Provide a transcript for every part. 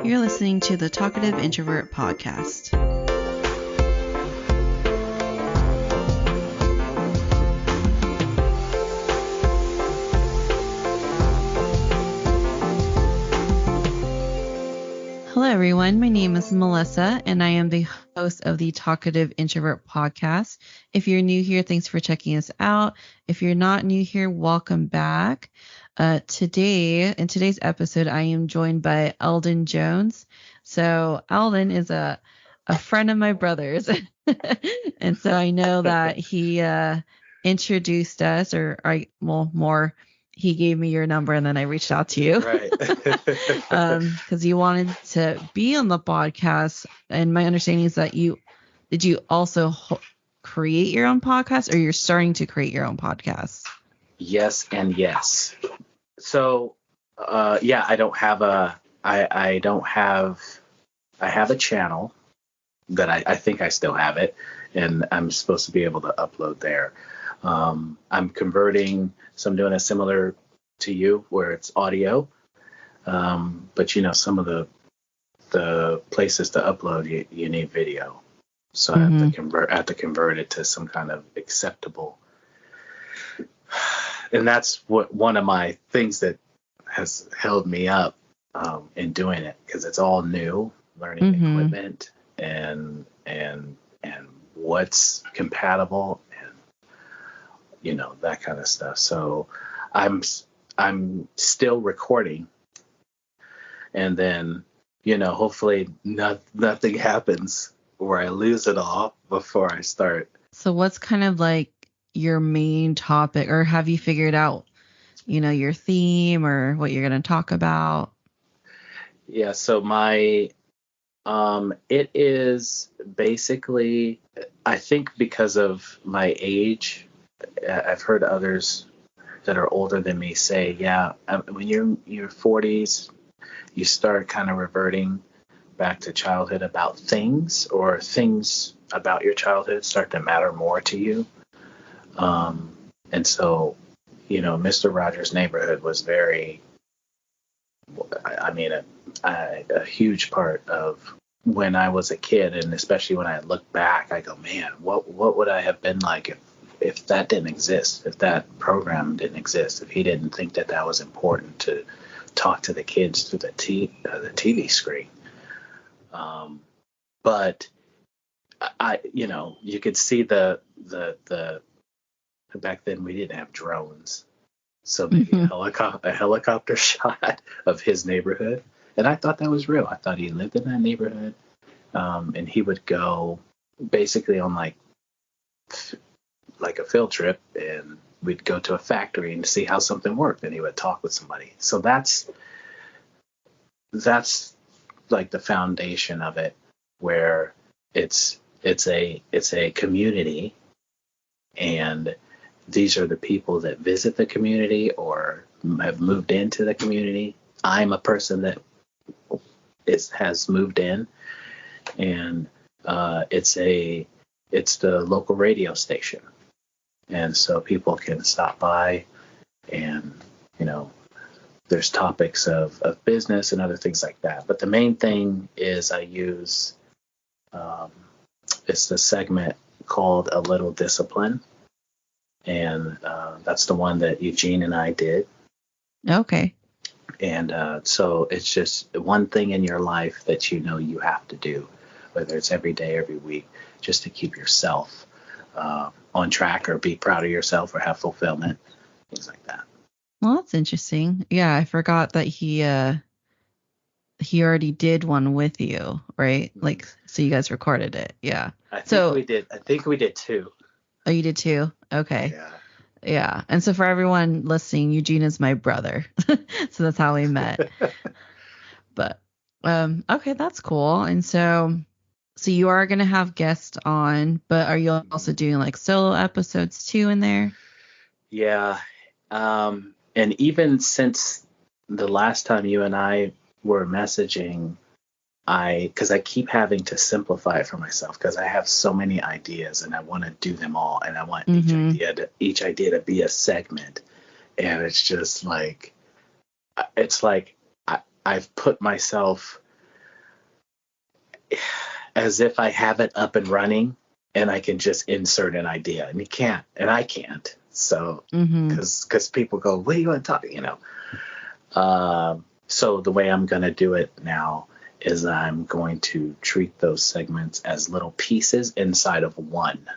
You're listening to the Talkative Introvert podcast. Hello, everyone. My name is Melissa, and I am the host of the Talkative Introvert podcast. If you're new here, thanks for checking us out. If you're not new here, welcome back. In today's episode, I am joined by Eldon Jones. So Eldon is a friend of my brother's, and so I know that he introduced us, he gave me your number and then I reached out to you. Right. Because you wanted to be on the podcast. And my understanding is that did you also create your own podcast, or you're starting to create your own podcast? Yes and yes. So, I have a channel that I think I still have it, and I'm supposed to be able to upload there. I'm converting, so I'm doing a similar to you where it's audio. But some of the places to upload, you need video. So I have to convert it to some kind of acceptable. And that's one of my things that has held me up in doing it, because it's all new, learning equipment and what's compatible and that kind of stuff. So I'm still recording, and then hopefully nothing happens where I lose it all before I start. So what's kind of like your main topic, or have you figured out your theme or what you're going to talk about? Yeah, so my it is basically, I think because of my age, I've heard others that are older than me say, when you're in your 40s, you start kind of reverting back to childhood about things, or things about your childhood start to matter more to you. And so, Mr. Rogers' Neighborhood was very, a huge part of when I was a kid, and especially when I look back, I go, man, what would I have been like if that didn't exist, if that program didn't exist, if he didn't think that was important to talk to the kids through the TV screen. But you could see the back then we didn't have drones, so maybe a helicopter shot of his neighborhood, and I thought that was real. I thought he lived in that neighborhood, and he would go basically on like a field trip, and we'd go to a factory and see how something worked, and he would talk with somebody. So that's like the foundation of it, where it's a community, and these are the people that visit the community or have moved into the community. I'm a person that has moved in, and it's the local radio station, and so people can stop by, and there's topics of business and other things like that. But the main thing is I use it's the segment called A Little Discipline, and that's the one that Eugene and I did. Okay. And so it's just one thing in your life that you have to do, whether it's every day, every week, just to keep yourself on track, or be proud of yourself, or have fulfillment, things like that. Well, that's interesting. Yeah, I forgot that he already did one with you, right? Like, so you guys recorded it. Yeah. I think we did two. Oh, you did too? Okay. Yeah. And so for everyone listening, Eugene is my brother. So that's how we met. But okay, that's cool. And so you are going to have guests on, but are you also doing like solo episodes too in there? Yeah. And even since the last time you and I were messaging, because I keep having to simplify it for myself, because I have so many ideas and I want to do them all, and I want each idea to be a segment. And it's just like, I've put myself as if I have it up and running and I can just insert an idea, and you can't, and I can't. So, Mm-hmm. because people go, what do you want to talk, so the way I'm going to do it now is I'm going to treat those segments as little pieces inside of one.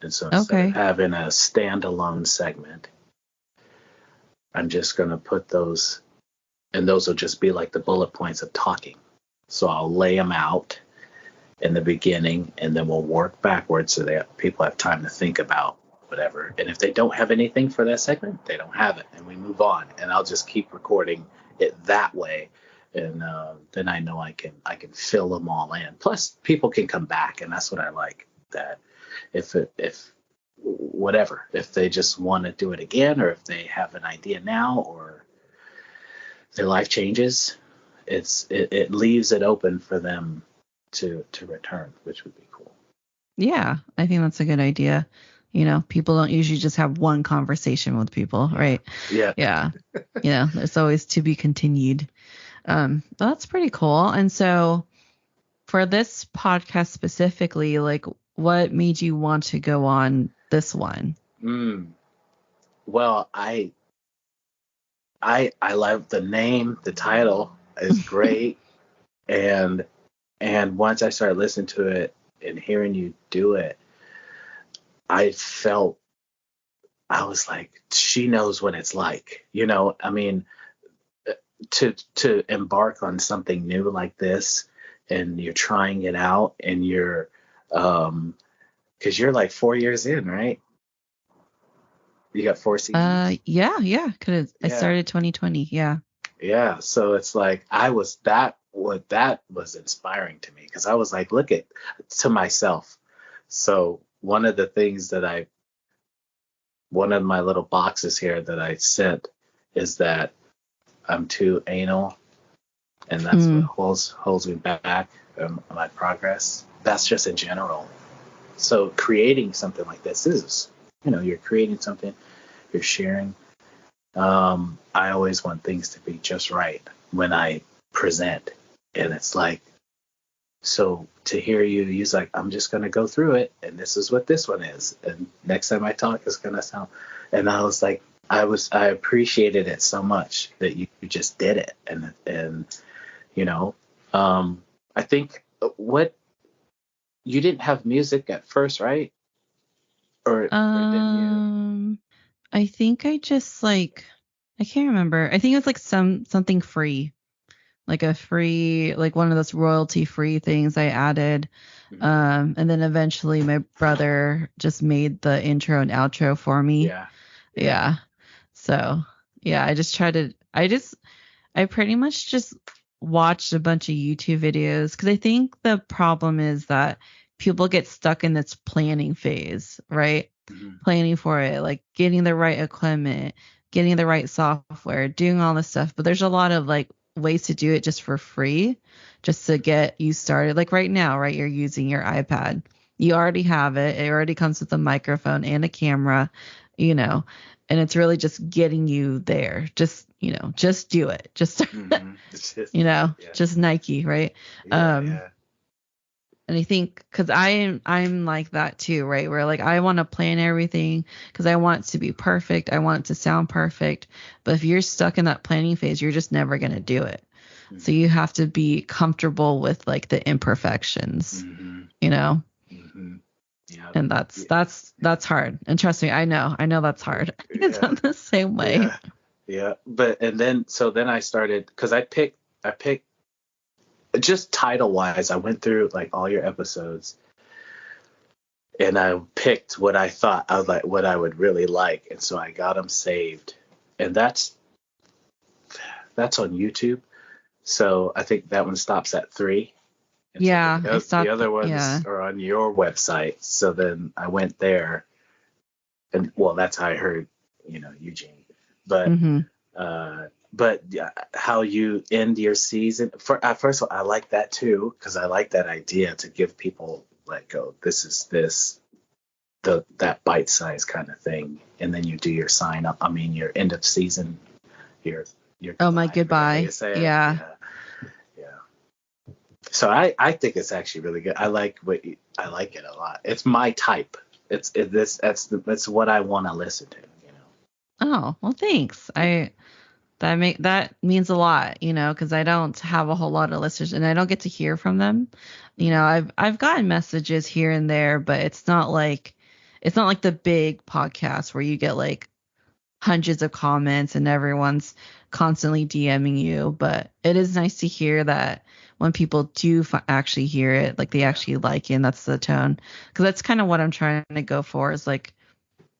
And so instead of Okay. having a standalone segment, I'm just going to put those, and those will just be like the bullet points of talking. So I'll lay them out in the beginning, and then we'll work backwards so that people have time to think about whatever. And if they don't have anything for that segment, they don't have it, and we move on. And I'll just keep recording it that way, and then I know I can fill them all in. Plus, people can come back, and that's what I like. That if they just want to do it again, or if they have an idea now, or their life changes, it leaves it open for them to return, which would be cool. Yeah, I think that's a good idea. People don't usually just have one conversation with people, right? Yeah. Yeah. There's always to be continued. That's pretty cool. And so for this podcast specifically, like what made you want to go on this one? Well, I love the name. The title is great, and once I started listening to it and hearing you do it, I was like, she knows what it's like. I mean, to embark on something new like this, and you're trying it out, and you're because you're like 4 years in, right? You got 4 seasons. Yeah. I Yeah. started 2020. Yeah. Yeah, so it's like that was inspiring to me, because I was like, look at to myself. So one of the things that one of my little boxes here that I sent is that I'm too anal, and that's what holds me back in my progress. That's just in general. So creating something like this is, you're creating something, you're sharing. I always want things to be just right when I present. And it's like, so to hear you use like, I'm just going to go through it, and this is what this one is. And next time I talk, it's going to sound. And I was like, I appreciated it so much that you just did it. And I think you didn't have music at first, right? Or did you? I think I just I can't remember. I think it was like something free. Like a free, like one of those royalty free things I added. Mm-hmm. And then eventually my brother just made the intro and outro for me. Yeah. Yeah. So yeah, I pretty much just watched a bunch of YouTube videos, because I think the problem is that people get stuck in this planning phase, right? Mm-hmm. Planning for it, like getting the right equipment, getting the right software, doing all this stuff. But there's a lot of ways to do it just for free, just to get you started. Like right now, right? You're using your iPad. You already have it. It already comes with a microphone and a camera, you know, and it's really just getting you there. Just do it. Just, Mm-hmm. just Nike, right? Yeah. And I think because I'm like that too, right? Where I want to plan everything because I want it to be perfect. I want it to sound perfect. But if you're stuck in that planning phase, you're just never going to do it. Mm-hmm. So you have to be comfortable with the imperfections, Mm-hmm. Mm-hmm. Yeah. And that's hard. And trust me, I know that's hard. It's Yeah. not the same way. Yeah. But then I started, because I picked just title wise, I went through like all your episodes, and I picked what I thought I was like, what I would really like. And so I got them saved, and that's on YouTube. So I think that one stops at 3. And so Yeah, I the stopped. other ones Yeah. are on your website. So then I went there, and well, that's how I heard, Eugene. But Mm-hmm. yeah, how you end your season. First of all, I like that too, because I like that idea to give people this is that bite size kind of thing, and then you do your sign up. I mean, your end of season, your Oh, my goodbye. I forget how goodbye. you say it. Yeah. Yeah. So I think it's actually really good. I like it a lot. It's my type. That's what I want to listen to. Oh, well, thanks. That means a lot, because I don't have a whole lot of listeners and I don't get to hear from them. I've gotten messages here and there, but it's not like the big podcast where you get like hundreds of comments and everyone's constantly DMing you. But it is nice to hear that when people do actually hear it, like they actually like it, and that's the tone. Because that's kind of what I'm trying to go for, is like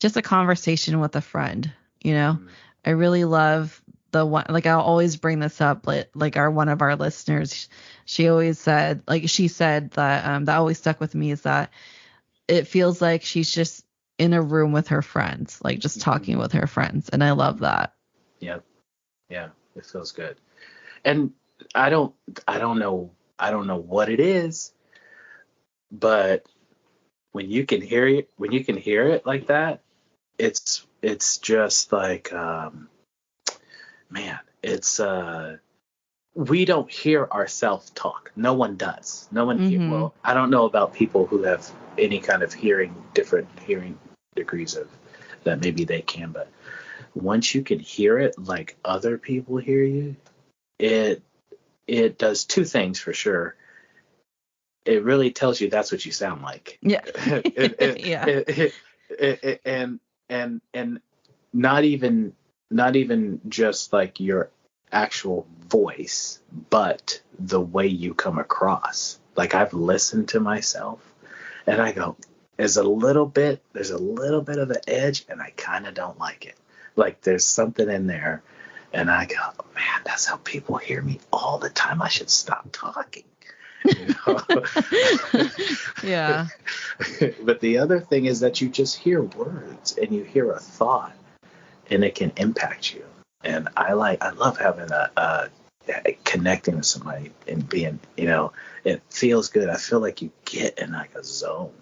just a conversation with a friend. Mm-hmm. I really love the one, like I'll always bring this up, like our one of our listeners, she said that that always stuck with me, is that it feels like she's just in a room with her friends, like just talking with her friends, and I love that. Yep. Yeah, it feels good. And I don't I don't know what it is, but when you can hear it like that, it's just like man, it's we don't hear ourselves talk. No one does. No one hear. Mm-hmm. Well, I don't know about people who have any kind of different hearing degrees of that. Maybe they can, but once you can hear it like other people hear you, it it does two things for sure. It really tells you that's what you sound like. Yeah. it, it, Yeah. and not even just like your actual voice, but the way you come across. Like I've listened to myself and I go, there's a little bit of the edge and I kind of don't like it. Like there's something in there and I go, man, that's how people hear me all the time. I should stop talking. You know? Yeah. But the other thing is that you just hear words and you hear a thought and it can impact you. And I love having a connecting with somebody and being, it feels good. I feel like you get in like a zone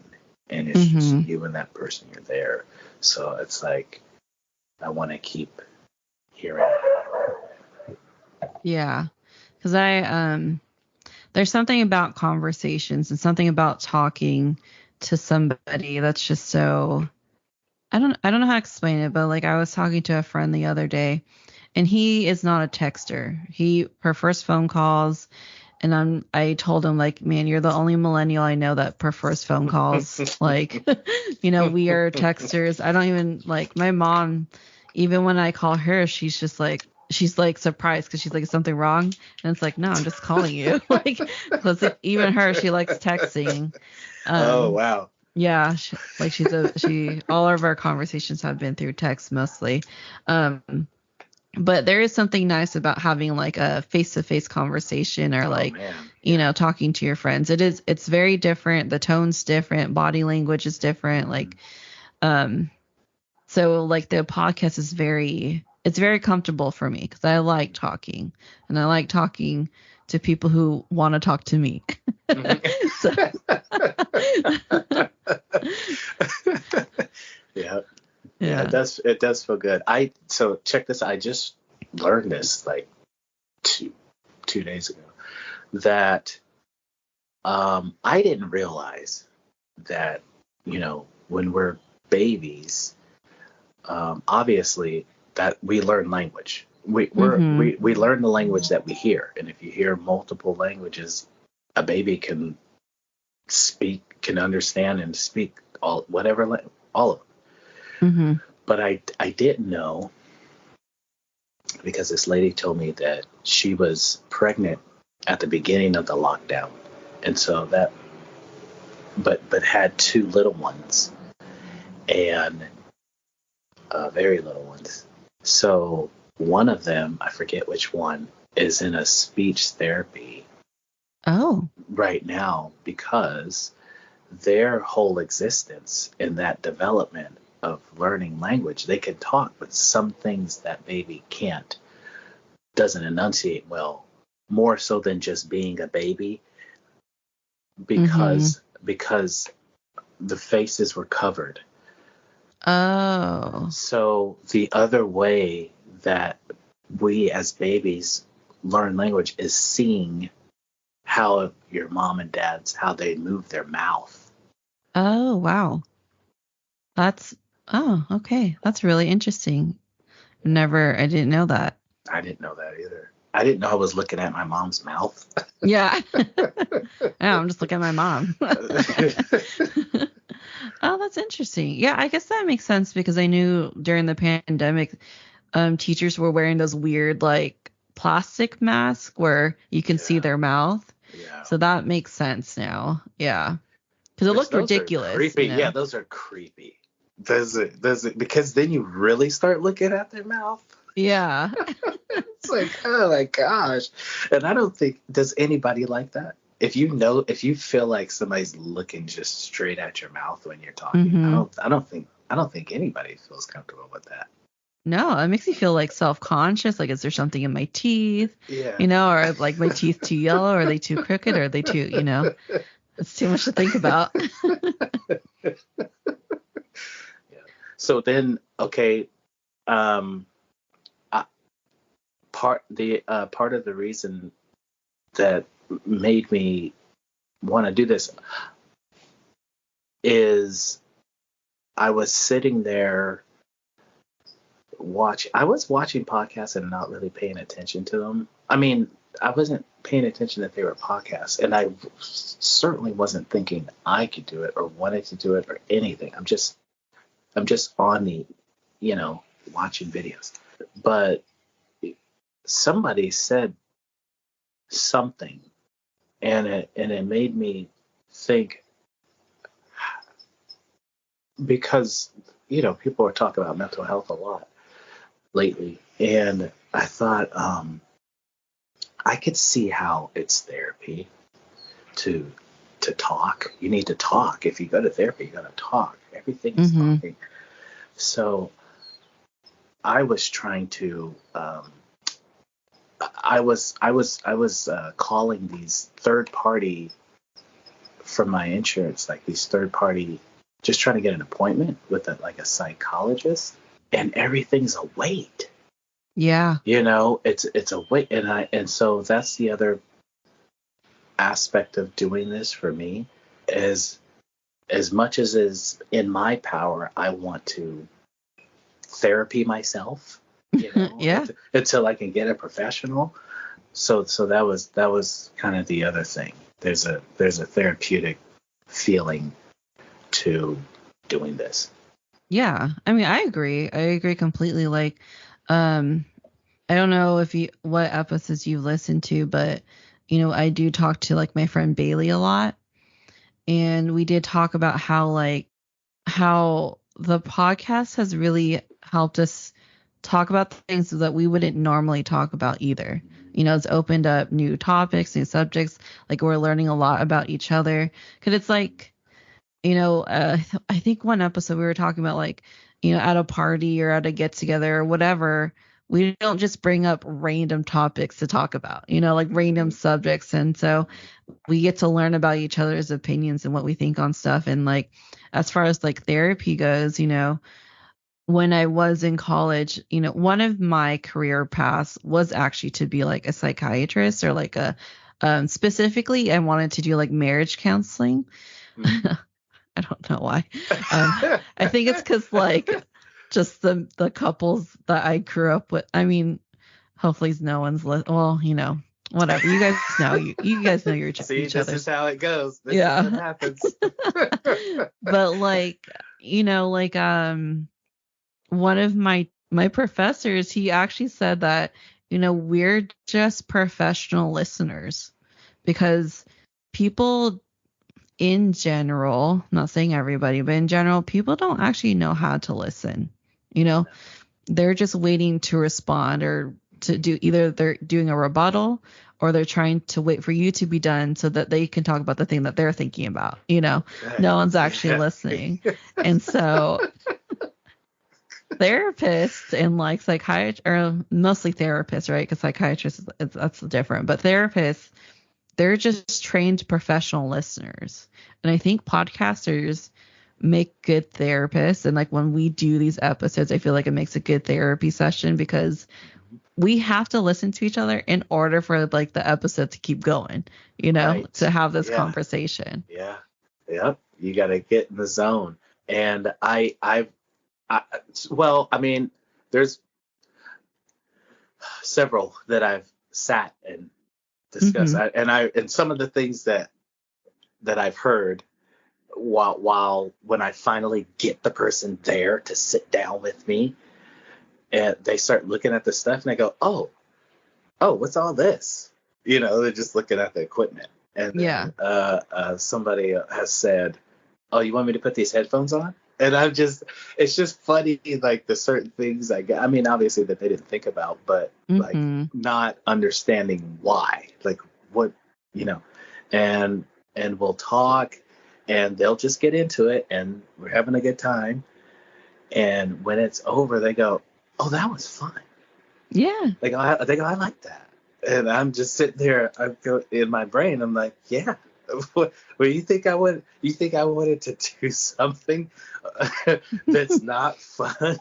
and it's just you and that person, you're there. So it's like, I want to keep hearing it. Yeah. Because there's something about conversations and something about talking to somebody that's just so, I don't know how to explain it, but like I was talking to a friend the other day, and he is not a texter. He prefers phone calls, and I told him, like, man, you're the only millennial I know that prefers phone calls. Like, we are texters. I don't even, like, my mom, even when I call her, she's like surprised because she's like, is something wrong? And it's like, no, I'm just calling you. Like, because even her, she likes texting. Oh, wow. Yeah, all of our conversations have been through text mostly. But there is something nice about having like a face-to-face conversation, or like, man. Yeah. talking to your friends. It's very different. The tone's different. Body language is different. Like, so like the podcast it's very comfortable for me because I like talking, and I like talking to people who want to talk to me. So. Yeah. Yeah, it does feel good. So check this. I just learned this like two days ago that I didn't realize that when we're babies, obviously that we learn language. We learn the language that we hear, and if you hear multiple languages, a baby can understand and speak all of them. Mm-hmm. But I didn't know, because this lady told me that she was pregnant at the beginning of the lockdown, and so but had two little ones, and very little ones. So one of them, I forget which one, is in a speech therapy. Oh. Right now, because their whole existence in that development of learning language, they can talk, but some things that baby doesn't enunciate well, more so than just being a baby, because the faces were covered. Oh. So the other way that we as babies learn language is seeing how your mom and dad's, how they move their mouth. Oh, wow. Okay. That's really interesting. I didn't know that. I didn't know that either. I didn't know I was looking at my mom's mouth. Yeah. I'm just looking at my mom. Oh, that's interesting. Yeah, I guess that makes sense because I knew during the pandemic, teachers were wearing those weird like plastic masks where you can see their mouth. Yeah. So that makes sense now. Yeah. Because it looked Those ridiculous. are creepy. Yeah, those are creepy. Does it? Because then you really start looking at their mouth. Yeah. It's like, oh my gosh. And I don't think, does anybody like that? If you feel like somebody's looking just straight at your mouth when you're talking, Mm-hmm. I don't think anybody feels comfortable with that. No, it makes me feel like self-conscious. Like, is there something in my teeth? Yeah. Or like my teeth too yellow? Are they too crooked? Or are they too, it's too much to think about. Yeah. So then, okay, part of the reason that made me want to do this is I was sitting there I was watching podcasts and not really paying attention to them. I mean, I wasn't paying attention that they were podcasts, and I certainly wasn't thinking I could do it or wanted to do it or anything. I'm just on the, watching videos. But somebody said something, and it made me think, because people are talking about mental health a lot lately, and I thought, I could see how it's therapy to talk. You need to talk. If you go to therapy, you got to talk. Everything is talking. So I was trying to. I was calling these third party from my insurance, like these third party, just trying to get an appointment with a psychologist, and everything's a wait. Yeah. It's a wait, and so that's the other aspect of doing this for me, is as much as is in my power, I want to therapy myself, Yeah. until I can get a professional. So that was kind of the other thing. There's a therapeutic feeling to doing this. Yeah. I mean, I agree. I agree completely. Like, I don't know what episodes you've listened to, but I do talk to like my friend Bailey a lot, and we did talk about how the podcast has really helped us talk about things that we wouldn't normally talk about either. It's opened up new topics, new subjects. Like, we're learning a lot about each other, because it's like, I think one episode we were talking about, like, at a party or at a get together or whatever, we don't just bring up random topics to talk about, like random subjects. And so we get to learn about each other's opinions and what we think on stuff. And like, as far as like therapy goes, when I was in college, one of my career paths was actually to be like a psychiatrist, or like specifically I wanted to do like marriage counseling. I don't know why. I think it's because like just the couples that I grew up with. I mean, hopefully no one's well, whatever. You guys know you guys know your See, each this other. is how it goes. This Yeah. is what happens. But like, one of my professors, he actually said that, we're just professional listeners, because people in general, not saying everybody, but in general, people don't actually know how to listen. They're just waiting to respond, or to do, either they're doing a rebuttal, or they're trying to wait for you to be done so that they can talk about the thing that they're thinking about. No one's actually listening. And so therapists and like psychiatrists, or mostly therapists, right? Because psychiatrists, that's different. But therapists, they're just trained professional listeners. And I think podcasters make good therapists. And like when we do these episodes, I feel like it makes a good therapy session, because we have to listen to each other in order for like the episode to keep going, to Right. have this Yeah. conversation. Yeah. Yep. You got to get in the zone. And I, well, I mean, there's several that I've sat and discussed, Mm-hmm. and some of the things that I've heard while when I finally get the person there to sit down with me, and they start looking at the stuff, and I go, oh, what's all this? They're just looking at the equipment, and Yeah. then somebody has said, oh, you want me to put these headphones on? And it's just funny, like the certain things I get. I mean, obviously that they didn't think about, but like Mm-hmm. not understanding why, like what, you know, and we'll talk, and they'll just get into it, and we're having a good time. And when it's over, they go, oh, that was fun. Yeah. They go, I like that. And I'm just sitting there. I go in my brain. I'm like, yeah. Well, you think I would? You think I wanted to do something that's not fun?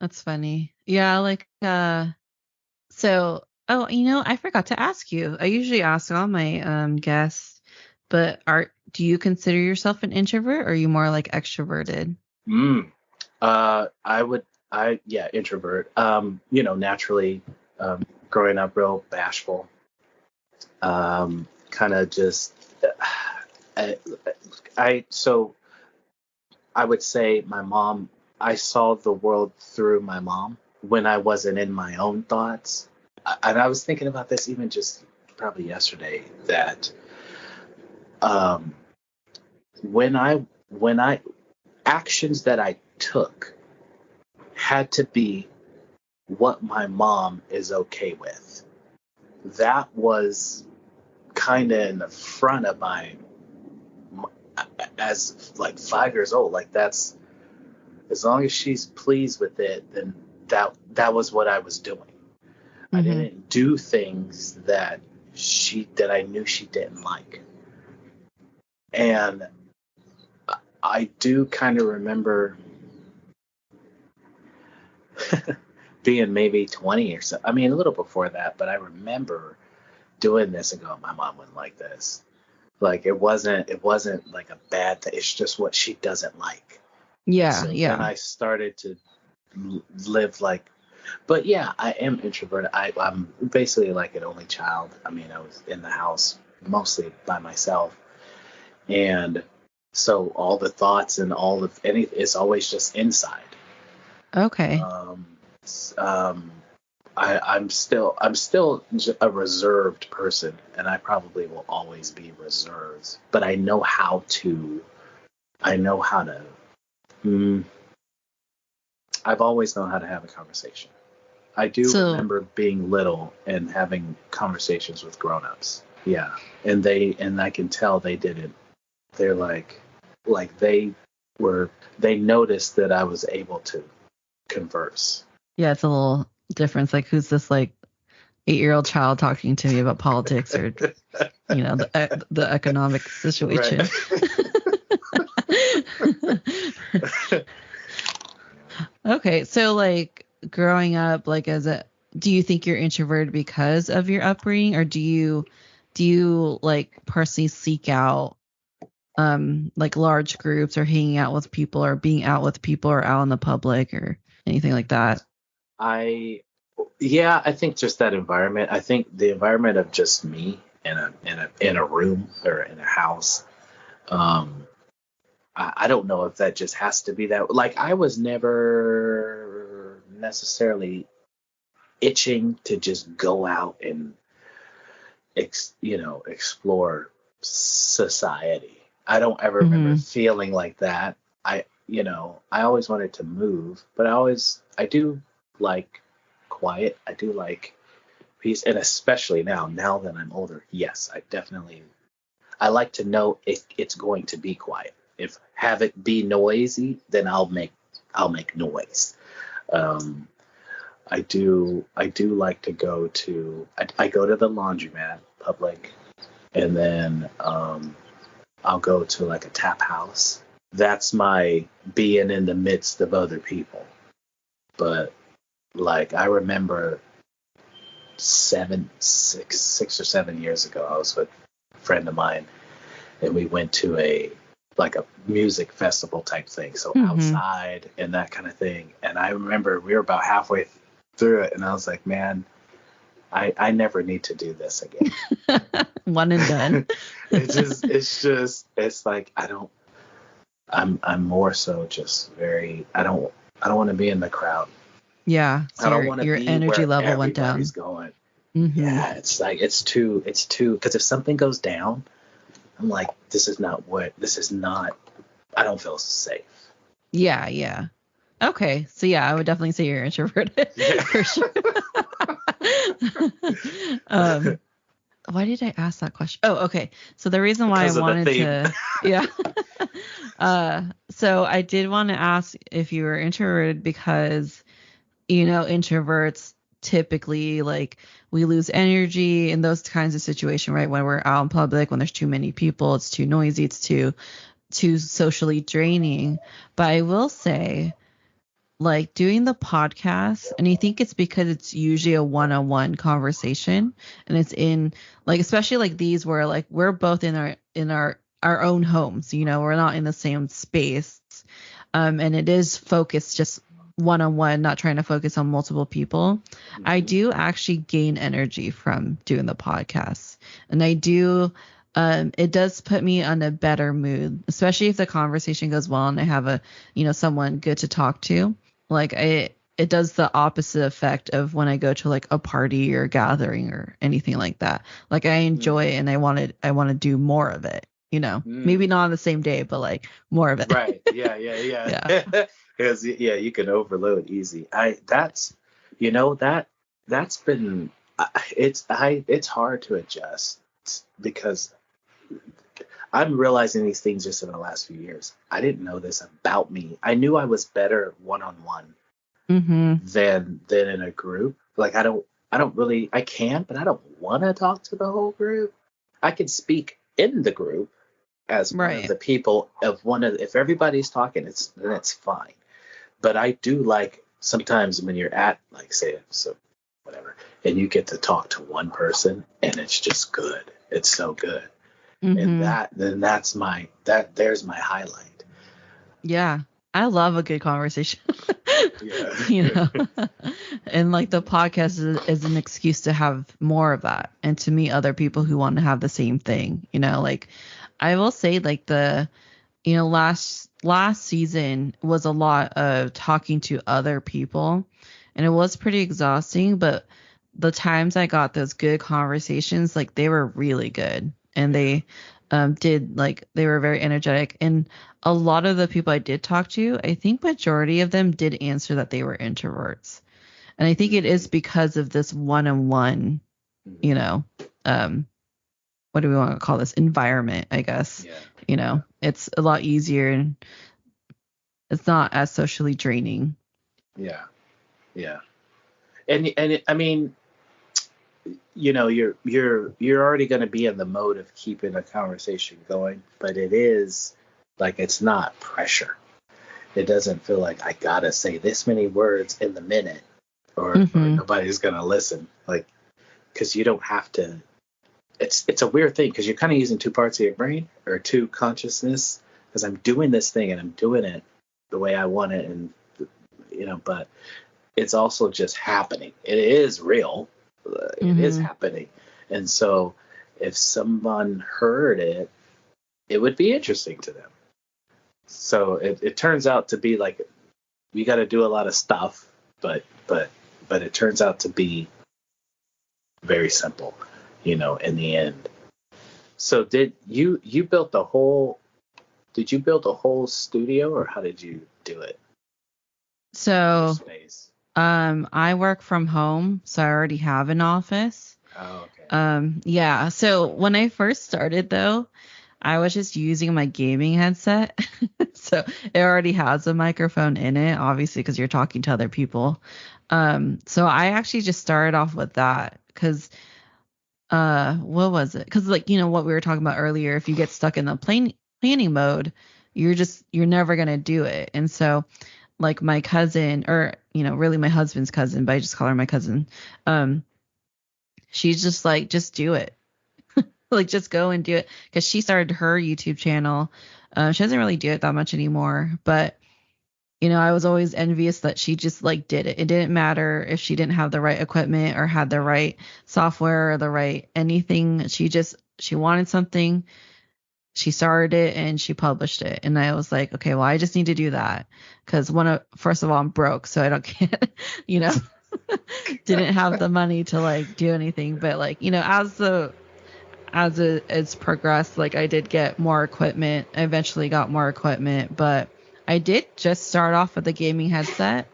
That's funny. Yeah, like so I forgot to ask you. I usually ask all my guests, but do you consider yourself an introvert or are you more like extroverted? mm. I would. Yeah, introvert. Naturally, growing up real bashful. Kind of just. I, so I would say my mom. I saw the world through my mom when I wasn't in my own thoughts. And I was thinking about this even just probably yesterday, that um, when I actions that I took had to be what my mom is okay with. That was kind of in the front of my, as like 5 years old. Like, that's, as long as she's pleased with it, then that was what I was doing. I Mm-hmm. didn't do things that I knew she didn't like. And I do kind of remember being maybe 20 or so. I mean, a little before that, but I remember doing this and going, my mom wouldn't like this. Like, it wasn't like a bad thing. It's just what she doesn't like. And Yeah, so then yeah. I started to live like, but yeah, I am introverted. I'm basically like an only child. I mean, I was in the house mostly by myself. And so all the thoughts and all of anything is always just inside. Okay. Um, um, I'm still a reserved person, and I probably will always be reserved. But I know how to. I know how to. Mm, I've always known how to have a conversation. I do So, remember being little and having conversations with grown-ups. Yeah, and I can tell they didn't. They're like they noticed that I was able to converse. yeah, it's a little difference. Like, who's this like 8-year-old child talking to me about politics or the economic Right. situation? Okay, so like growing up, like do you think you're introverted because of your upbringing, or do you like personally seek out like large groups or hanging out with people or being out with people or out in the public or anything like that? I Yeah, I think just that environment. I think the environment of just me in a room or in a house. Um, I don't know if that just has to be that. Like, I was never necessarily itching to just go out and explore society. I don't ever remember Mm-hmm. feeling like that. I always wanted to move, but I do like quiet. I do like peace, and especially now that I'm older, yes, I like to know if it's going to be quiet. If have it be noisy, then I'll make noise. Um, I do like to go to I go to the laundromat public, and then I'll go to like a tap house. That's my being in the midst of other people. But like I remember 6 or 7 years ago, I was with a friend of mine, and we went to a music festival type thing, so Mm-hmm. outside and that kind of thing. And I remember we were about halfway through it, and I was like, man, I never need to do this again. One and done. It's like I'm more so just I don't want to be in the crowd. Yeah. I So don't want to your be energy where level went everybody's down. going. Mm-hmm. Yeah, it's like it's too because if something goes down, I'm like, this is not. I don't feel safe. Yeah. Yeah. Okay. So yeah, I would definitely say you're introverted Yeah. for sure. Why did I ask that question? Oh, okay. So the reason why I Because of the wanted theme. to, yeah. So I did want to ask if you were introverted because, introverts typically like we lose energy in those kinds of situations, right? When we're out in public, when there's too many people, it's too noisy, it's too socially draining. But I will say, like doing the podcast, and I think it's because it's usually a one-on-one conversation, and it's in like especially like these where like we're both in our own homes, we're not in the same space, and it is focused just one-on-one, not trying to focus on multiple people. I Mhm. do actually gain energy from doing the podcast, and I do it does put me on a better mood, especially if the conversation goes well and I have someone good to talk to. Like it does the opposite effect of when I go to like a party or a gathering or anything like that. Like I enjoy Mm. it and I want to do more of it, Maybe Mm. not on the same day, but like more of it. Right. Yeah. Yeah. Yeah. Yeah. Because you can overload easy. That's been it's hard to adjust because I'm realizing these things just in the last few years. I didn't know this about me. I knew I was better one on one Mhm. than in a group. Like I don't really I can, but I don't want to talk to the whole group. I can speak in the group as one of Right. the people of one of if everybody's talking, it's fine. But I do like sometimes when you're at like say so whatever, and you get to talk to one person and it's just good. It's so good. And Mhm. there's my highlight. Yeah. I love a good conversation. Yeah. you know. And like the podcast is an excuse to have more of that and to meet other people who want to have the same thing, like I will say like last season was a lot of talking to other people, and it was pretty exhausting, but the times I got those good conversations, like they were really good, and Yeah. they were very energetic, and a lot of the people I did talk to, I think majority of them did answer that they were introverts, and I think it is Mm-hmm. because of this one-on-one, you Mm-hmm. know what do we want to call this environment, I guess. Yeah. Yeah. It's a lot easier and it's not as socially draining. Yeah. Yeah. I mean, you're already going to be in the mode of keeping a conversation going, but it is like it's not pressure. It doesn't feel like I gotta say this many words in the minute, or Mhm. nobody's gonna listen. Like, because you don't have to. It's a weird thing because you're kind of using two parts of your brain or two consciousness. Because I'm doing this thing and I'm doing it the way I want it, and but it's also just happening. It is real. It is Mhm. happening, and so if someone heard it, it would be interesting to them. So it turns out to be like we got to do a lot of stuff, but it turns out to be very simple, in the end. So did you build the whole did you build a whole studio or how did you do it? Your So, space. I work from home, so I already have an office. Oh, okay. Yeah. So when I first started though, I was just using my gaming headset. So it already has a microphone in it, obviously, because you're talking to other people. So I actually just started off with that because what was it? Because like what we were talking about earlier, if you get stuck in the planning mode, you're never gonna do it. And so like my cousin or really my husband's cousin, but I just call her my cousin. She's just like, just do it. Like, just go and do it. Because she started her YouTube channel. She doesn't really do it that much anymore. But, I was always envious that she just like did it. It didn't matter if she didn't have the right equipment or had the right software or the right anything. She wanted something. She started it and she published it. And I was like, okay, well, I just need to do that. Because first of all, I'm broke. So I can't, didn't have the money to like do anything. But like, it's progressed, like I did get more equipment. I eventually got more equipment, but I did just start off with a gaming headset.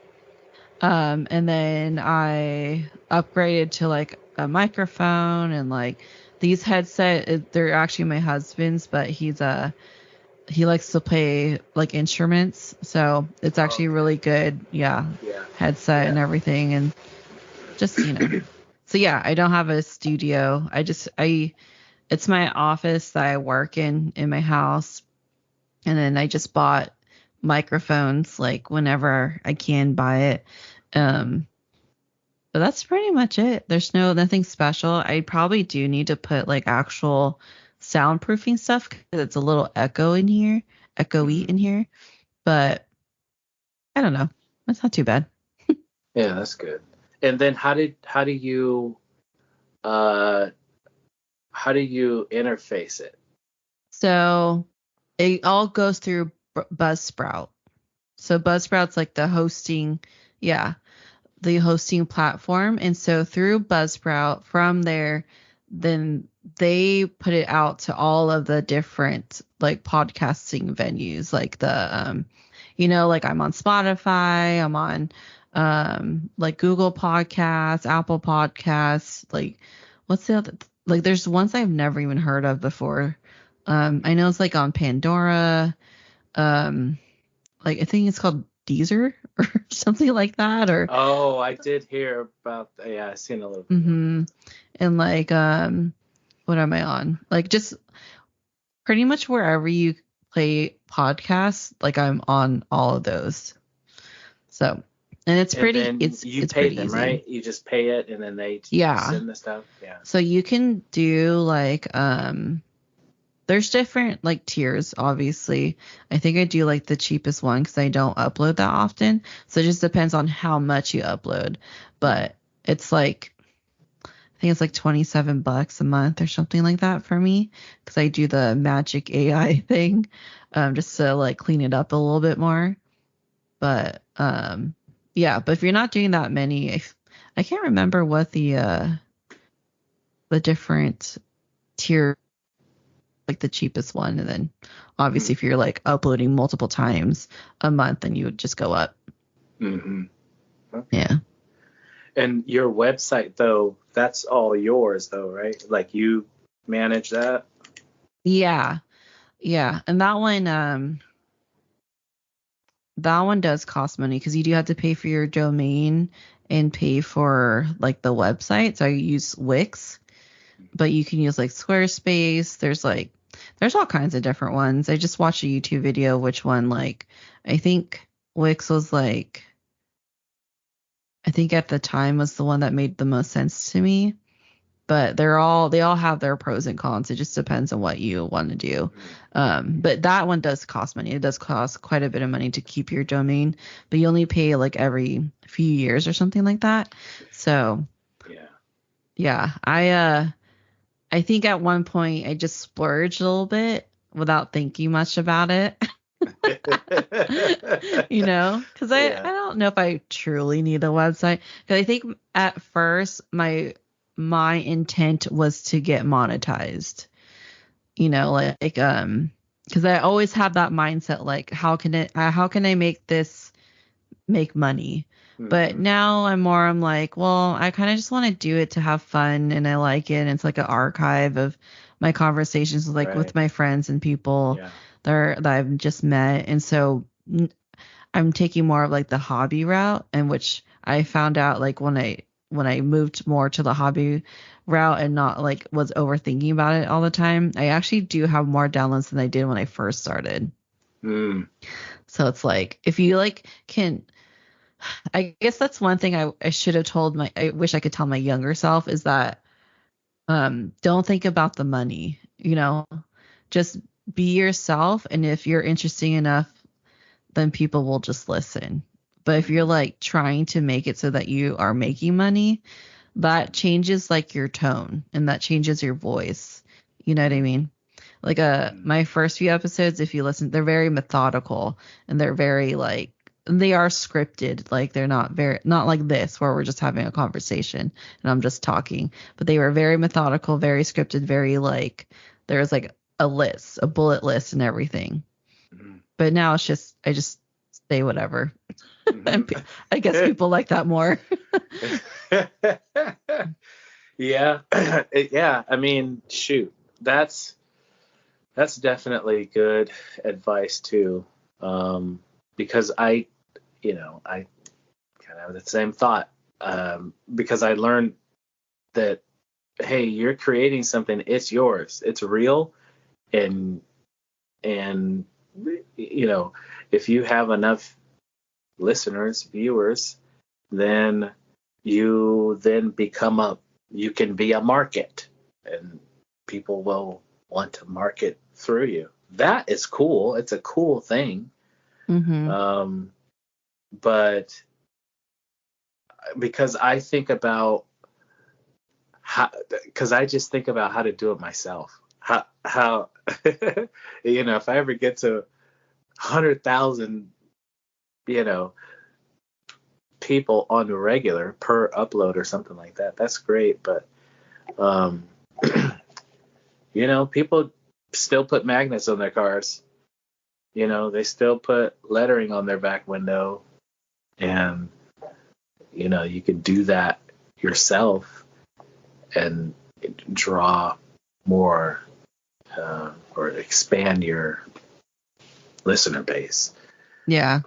And then I upgraded to like a microphone and like these they're actually my husband's, but he likes to play like instruments. So it's actually really good. Yeah. Headset and everything. And just, so yeah, I don't have a studio. It's my office that I work in my house. And then I just bought microphones like whenever I can buy it. But that's pretty much it. There's nothing special. I probably do need to put like actual soundproofing stuff because it's a little echoey in here. But I don't know. That's not too bad. Yeah, that's good. And then how do you interface it? So it all goes through Buzzsprout. So Buzzsprout's like the hosting platform. And so through Buzzsprout, from there, then they put it out to all of the different like podcasting venues, like like I'm on Spotify, I'm on like Google Podcasts, Apple Podcasts, like what's the other, like there's ones I've never even heard of before. I know it's like on Pandora, like I think it's called Deezer or something like that. Or I did hear about that. Yeah, I seen a little bit. And like what am I on? Like just pretty much wherever you play podcasts, like I'm on all of those. So, and it's pretty it's pay pretty them, easy. Right? You just pay it and then they send the stuff. Yeah. So you can do like there's different like tiers, obviously. I think I do like the cheapest one because I don't upload that often. So it just depends on how much you upload. But it's like, I think it's like $27 a month or something like that for me because I do the magic AI thing just to like clean it up a little bit more. But yeah, but if you're not doing that many, I can't remember what the different tier, like the cheapest one, and then obviously if you're like uploading multiple times a month, then you would just go up. Okay. Yeah. And your website though, that's all yours though, right? Like you manage that? Yeah. And that one does cost money because you do have to pay for your domain and pay for like the website. So I use Wix, but you can use like Squarespace. There's all kinds of different ones. I just watched a YouTube video, which one, like, I think Wix was like, I think at the time was the one that made the most sense to me. But they all have their pros and cons. It just depends on what you want to do. But that one does cost money. It does cost quite a bit of money to keep your domain, but you only pay like every few years or something like that. So yeah, I think at one point I just splurged a little bit without thinking much about it. Because I don't know if I truly need a website. Because I think at first my intent was to get monetized. Because I always have that mindset, like how can I make money? But now I'm like, well, I kind of just want to do it to have fun, and I like it. And it's like an archive of my conversations with my friends and people that I've just met. And so I'm taking more of like the hobby route, and which I found out like when I moved more to the hobby route and not like was overthinking about it all the time, I actually do have more downloads than I did when I first started. So it's like, if you like can I guess that's one thing I should have told I wish I could tell my younger self is that don't think about the money, just be yourself. And if you're interesting enough, then people will just listen. But if you're Mhm. like trying to make it so that you are making money, that changes like your tone and that changes your voice. You know what I mean? Like Mhm. my first few episodes, if you listen, they're very methodical and they're very like they are scripted. Like they're not like this where we're just having a conversation and I'm just talking. But they were very methodical, very scripted, very like there's like a bullet list and everything. Mhm. But now I just say whatever. And Mhm. I guess people like that more. Yeah. Yeah. I mean, shoot, that's definitely good advice too. Because I kind of have the same thought. Because I learned that, hey, you're creating something, it's yours, it's real, and and you know, if you have enough listeners, viewers, then you then become you can be a market, and people will want to market through you. That is cool. It's a cool thing. Hmm. Um, but because I think about how, because I just think about how to do it myself. How if I ever get to 100,000, you know, people on the regular per upload or something like that, that's great. But um, people still put magnets on their cars. They still put lettering on their back window, and you can do that yourself and draw more, or expand your listener base. Yeah.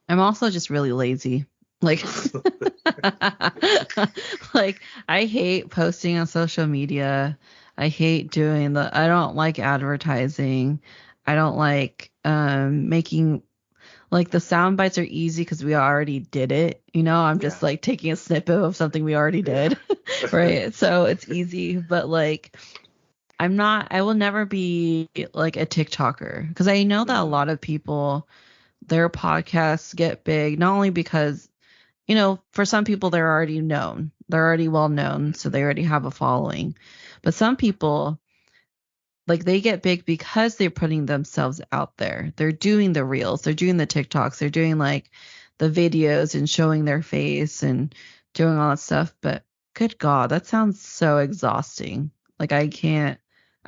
I'm also just really lazy. Like, like I hate posting on social media. I hate I don't like advertising. I don't like making like the sound bites are easy because we already did it. I'm Yeah, just like taking a snippet of something we already yeah. did. Right. So it's easy, but like I will never be like a TikToker because I know that a Mhm. lot of people their podcasts get big not only because for some people they're already known, they're already well known, so they already have a following. But some people like they get big because they're putting themselves out there. They're doing the reels, they're doing the TikToks, they're doing like the videos and showing their face and doing all that stuff. But good God, that sounds so exhausting. Like I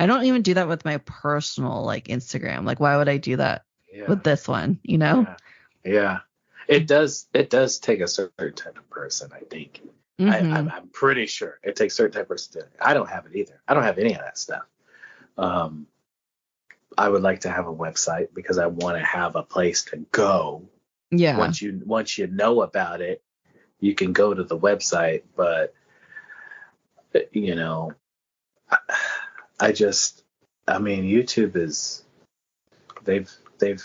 don't even do that with my personal like Instagram. Like why would I do that Yeah, with this one? yeah, yeah. It does take a certain type of person, I think. Mm-hmm. I'm pretty sure it takes a certain type of person. I don't have it either. I don't have any of that stuff. Um, I would like to have a website because I want to have a place to go. Yeah. Once you know about it, you can go to the website. But you know, I, I just, I mean, YouTube is they've they've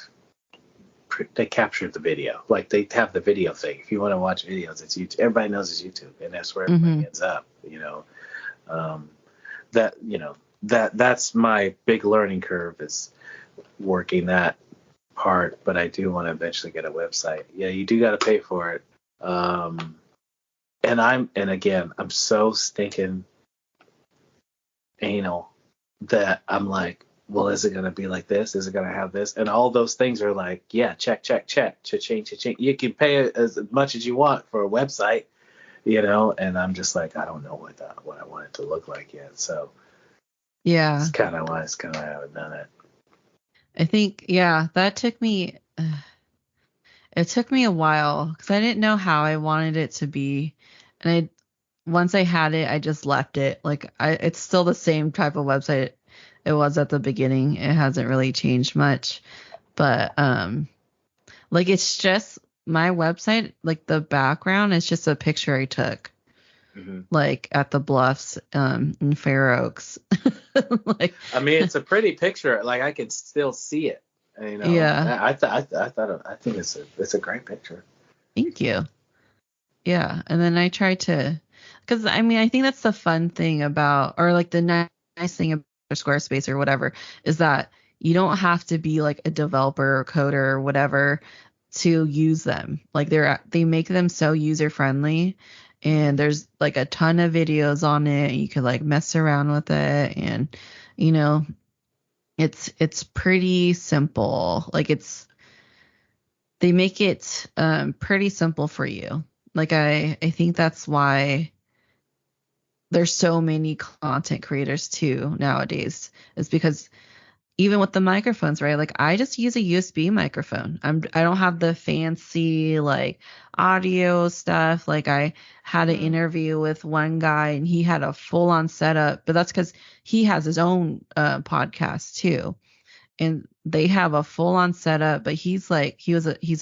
they captured the video. Like they have the video thing. If you want to watch videos, it's YouTube. Everybody knows it's YouTube, and that's where Mm-hmm. everybody ends up. Um, that's my big learning curve is working that part. But I do want to eventually get a website. Yeah, you do got to pay for it. And again, I'm so stinking anal that I'm like, well, is it going to be like this? Is it going to have this? And all those things are like, yeah, check, check, check, cha-ching, cha-ching. You can pay as much as you want for a website, and I'm just like, I don't know what I want it to look like yet. So it's Yeah. kind of why I haven't done it. I think, yeah, that took me, it took me a while because I didn't know how I wanted it to be. And once I had it, I just left it. Like, it's still the same type of website it was at the beginning. It hasn't really changed much. But, like, it's just my website, like, the background is just a picture I took, Hmm. like, at the Bluffs, in Fair Oaks. Like, I mean, it's a pretty picture. Like I can still see it. yeah. I think it's a great picture. Thank you. Yeah. And then I try to, because I mean, I think that's the fun thing about, or like the nice thing about Squarespace or whatever, is that you don't have to be like a developer or coder or whatever to use them. Like they make them so user friendly, and there's like a ton of videos on it. You could like mess around with it, and you know, it's pretty simple. Like they make it pretty simple for you. Like I think that's why there's so many content creators too nowadays. Is because even with the microphones, right? Like I just use a USB microphone. I don't have the fancy like audio stuff. Like I had an interview with one guy and he had a full on setup, but that's because he has his own podcast too, and they have a full on setup, but he's a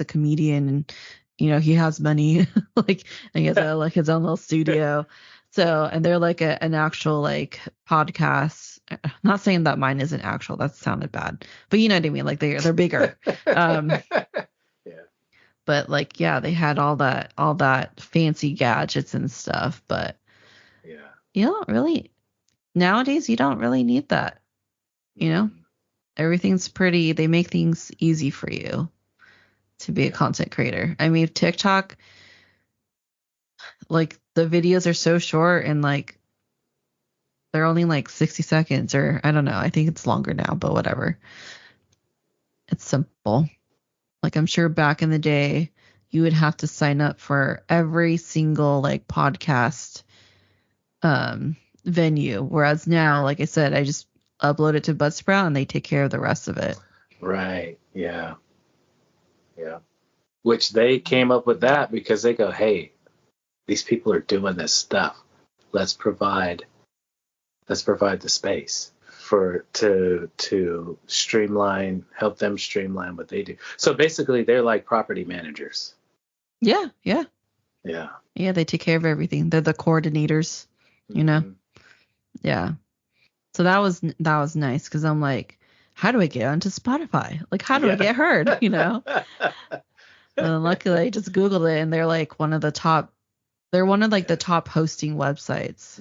comedian, and he has money like, and he has like his own little studio. So, and they're like an actual like podcast. I'm not saying that mine isn't actual, that sounded bad, but you know what I mean, like they're bigger. Yeah. But like, yeah, they had all that fancy gadgets and stuff, but Yeah. you don't really nowadays, you don't really need that, you know. Everything's pretty, they make things easy for you to be a content creator. I mean, TikTok, like the videos are so short, and like they're only like 60 seconds, or I don't know. I think it's longer now, but whatever. It's simple. Like I'm sure back in the day, you would have to sign up for every single like podcast venue, whereas now, like I said, I just upload it to Buzzsprout and they take care of the rest of it. Right. Yeah. Yeah. Which they came up with that because they go, hey, these people are doing this stuff. Let's provide the space to help them streamline what they do. So basically they're like property managers. Yeah, yeah. Yeah. Yeah, they take care of everything. They're the coordinators, you know. Yeah. So that was nice, because I'm like, how do I get onto Spotify? Like, how do I get heard? And luckily I just Googled it, and they're like one of the top. They're one of like the top hosting websites,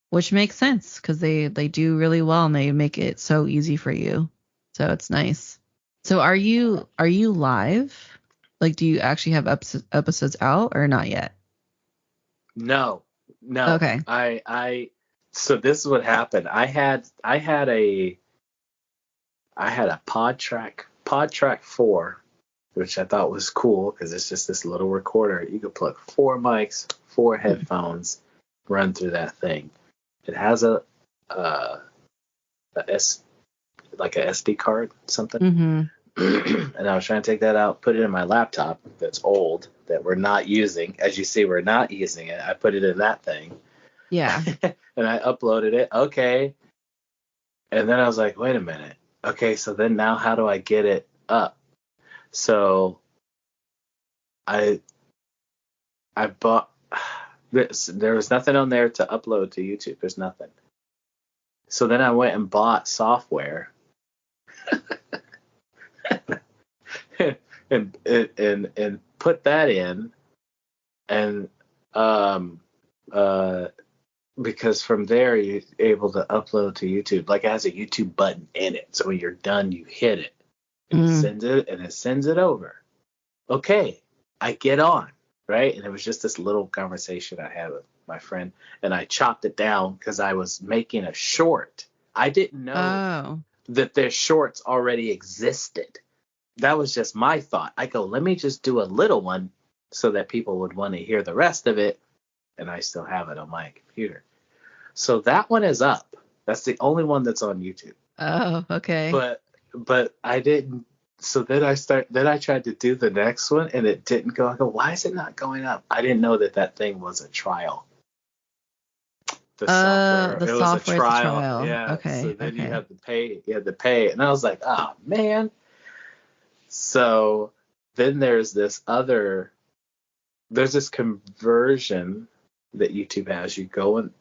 which makes sense because they do really well, and they make it so easy for you. So it's nice. So are you live? Like, do you actually have episodes out or not yet? No. Okay. So this is what happened. I had a pod track 4, which I thought was cool because it's just this little recorder. You could plug 4 mics, 4 headphones, run through that thing. It has a SD card, something. And I was trying to take that out, put it in my laptop that's old, that we're not using. As you see, we're not using it. I put it in that thing. Yeah. And I uploaded it. Okay. And then I was like, wait a minute. Okay, so then now how do I get it up? So I bought this. There was nothing on there to upload to YouTube. There's nothing. So then I went and bought software and put that in, and because from there you're able to upload to YouTube. Like it has a YouTube button in it, so when you're done, you hit it, and it sends it over. Okay, I get on, right? And it was just this little conversation I had with my friend, and I chopped it down because I was making a short. I didn't know that their shorts already existed. That was just my thought. I go, let me just do a little one so that people would want to hear the rest of it, and I still have it on my computer. So that one is up. That's the only one that's on YouTube. Oh, okay. But I didn't. So then I tried to do the next one, and it didn't go. I go, why is it not going up? I didn't know that thing was a trial. The software. The It was a trial. Yeah. Okay. So then you had to pay. And I was like, oh man. So then there's this conversion that YouTube has. You go in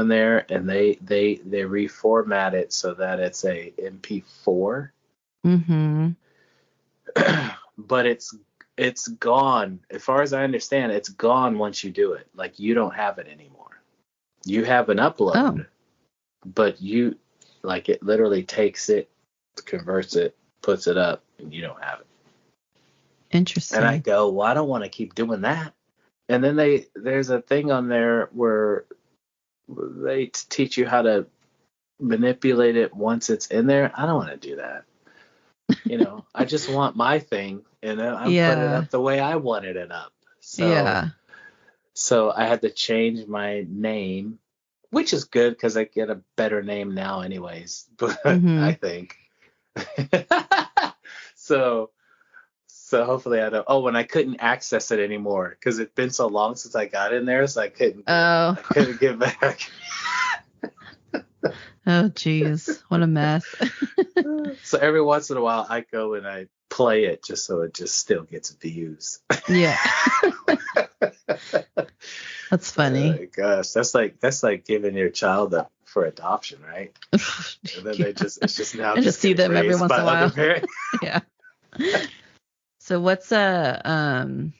there, and they reformat it so that it's a MP4. But it's gone. As far as I understand, it's gone once you do it. Like, you don't have it anymore. You have an Oh, upload, but you, like, it literally takes it, converts it, puts it up, and you don't have it. And I interesting. go, well, I don't want to keep doing that. And then there's a thing on there where they teach you how to manipulate it once it's in there. I don't want to do that. I just want my thing, and I'm putting it Yeah. up the way I wanted it up. So, Yeah. so I had to change my name, which is good because I get a better name now, anyways. But I Mhm. think so. So hopefully I don't. Oh, and I couldn't access it anymore because it'd been so long since I got in there, so I couldn't get. Oh. I couldn't get back. Oh, geez. What a mess. So every once in a while, I go and I play it just so it just still gets views. Yeah. That's Oh funny. my gosh, that's like giving your child up for adoption, right? And then Yeah. it's just now I just just see getting them every raised once by in a other while. parents. Yeah. So what's I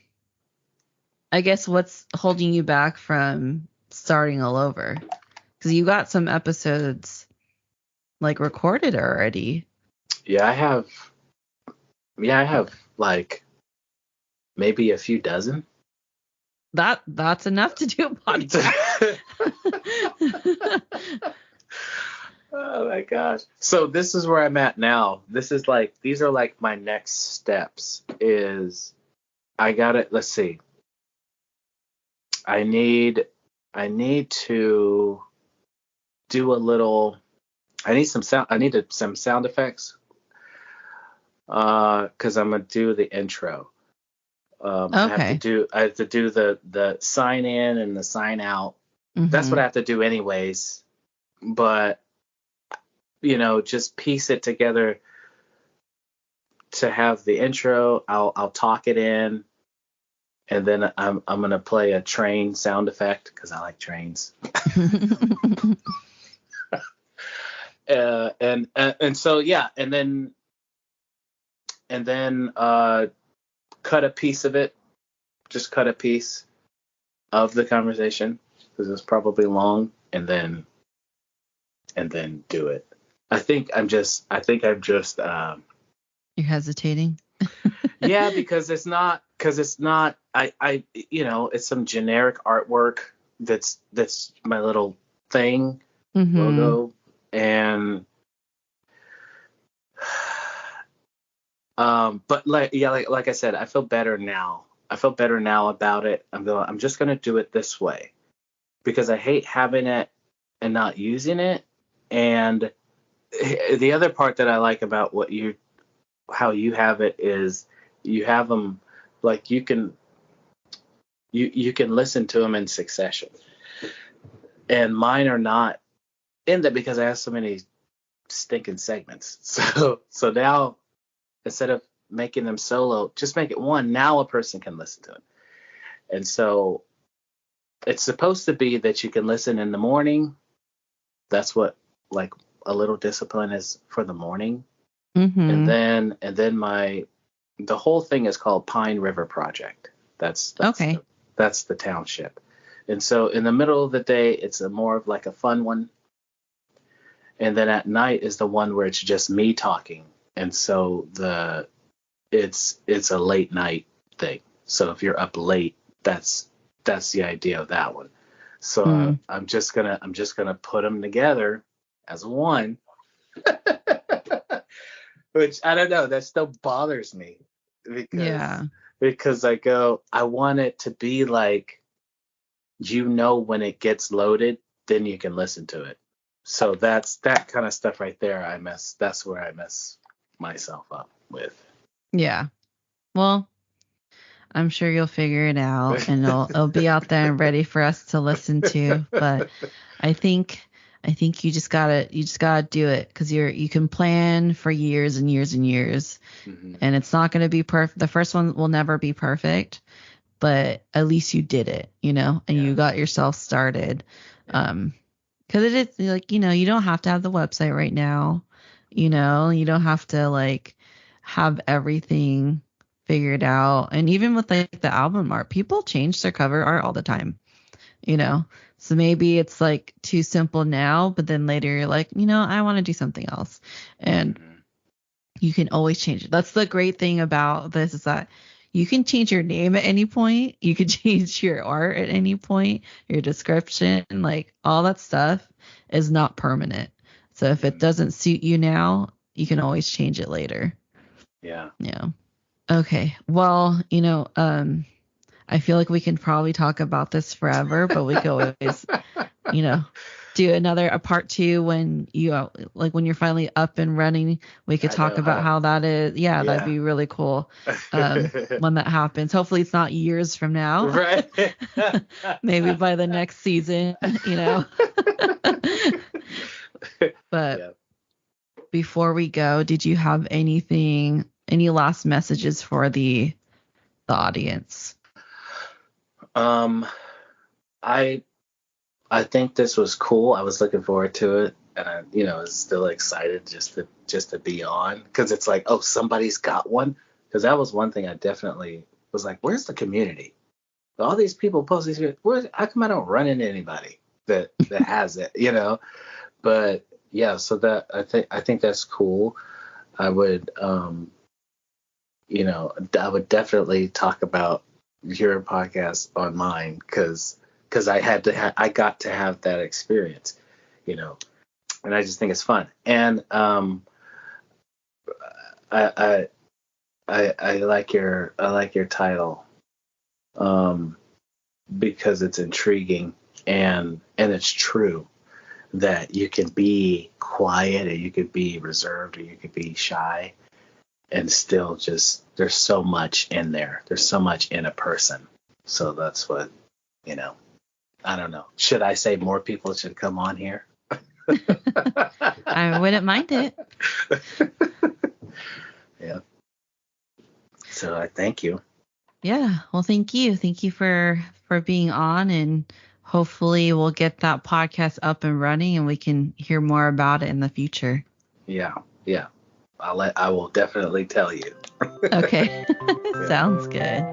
guess what's holding you back from starting all over? Because you got some episodes like recorded already. Yeah, I have. Yeah, I have like maybe a few dozen. That's enough to do a podcast. Oh my gosh. So this is where I'm at now. These are like my next steps is I got it. Let's see. I need to do a little I needed some sound effects cuz I'm going to do the intro. Okay. I have to do the sign in and the sign out. That's what Mm-hmm. I have to do anyways, but just piece it together to have the intro. I'll talk it in, and then I'm gonna play a train sound effect because I like trains. And so yeah, and then cut a piece of it. Just cut a piece of the conversation because it's probably long, and then do it. I think I'm just You're hesitating. yeah, because it's not it's some generic artwork that's my little thing Mm-hmm. logo. And but like I said, I feel better now. I feel better now about it. I'm just gonna do it this way because I hate having it and not using it. And the other part that I like about how you have it is you have them, like, you can listen to them in succession, and mine are not in that because I have so many stinking segments. So now, instead of making them solo, just make it one. Now a person can listen to it. And so it's supposed to be that you can listen in the morning. That's what, like, a little discipline is for the morning. And Mm-hmm. then the whole thing is called Pine River Project. Okay. That's the township. And so in the middle of the day, it's more of like a fun one. And then at night is the one where it's just me talking. And so it's a late night thing. So if you're up late, that's the idea of that one. So Mm. I'm just gonna put them together as one, which I don't know. That still bothers me because Yeah. because I want it to be like, when it gets loaded, then you can listen to it. So that kind of stuff right there. That's where I mess myself up with. Yeah. Well, I'm sure you'll figure it out and it'll be out there and ready for us to listen to. But I think you just gotta do it because you can plan for years and years and years, Hmm. and it's not gonna be perfect. The first one will never be perfect, but at least you did it, and Yeah, you got yourself started. yeah, Um, because it is like, you don't have to have the website right now. You don't have to like have everything figured out. And even with like the album art, people change their cover art all the time, you know. So maybe it's like too simple now, but then later you're like, I want to do something else. And you can always change it. That's the great thing about this, is that you can change your name at any point. You can change your art at any point, your description, like all that stuff is not permanent. So if it doesn't suit you now, you can always change it later. Yeah. Yeah. Okay. Well, I feel like we can probably talk about this forever, but we could always, do a part 2 when when you're finally up and running. We could talk about how that is. Yeah, that'd be really cool. When that happens. Hopefully it's not years from now. Right. Maybe by the next season, But before we go, did you have any last messages for the audience? I think this was cool. I was looking forward to it, and I was still excited just to be on, because it's like, oh, somebody's got one. Because that was one thing I definitely was like, where's the community? All these people post these videos. How come I don't run into anybody that has it? But yeah, so that I think that's cool. I would I would definitely talk about your podcast on mine, because I got to have that experience, and I just think it's fun. And I like your title, because it's intriguing, and it's true that you can be quiet, or you could be reserved, or you could be shy, and still just, there's so much in there. There's so much in a person. So that's what, I don't know. Should I say more people should come on here? I wouldn't mind it. Yeah. So I thank you. Yeah. Well, thank you. Thank you for being on, and hopefully we'll get that podcast up and running and we can hear more about it in the future. Yeah. Yeah. I will definitely tell you. Okay. Sounds good.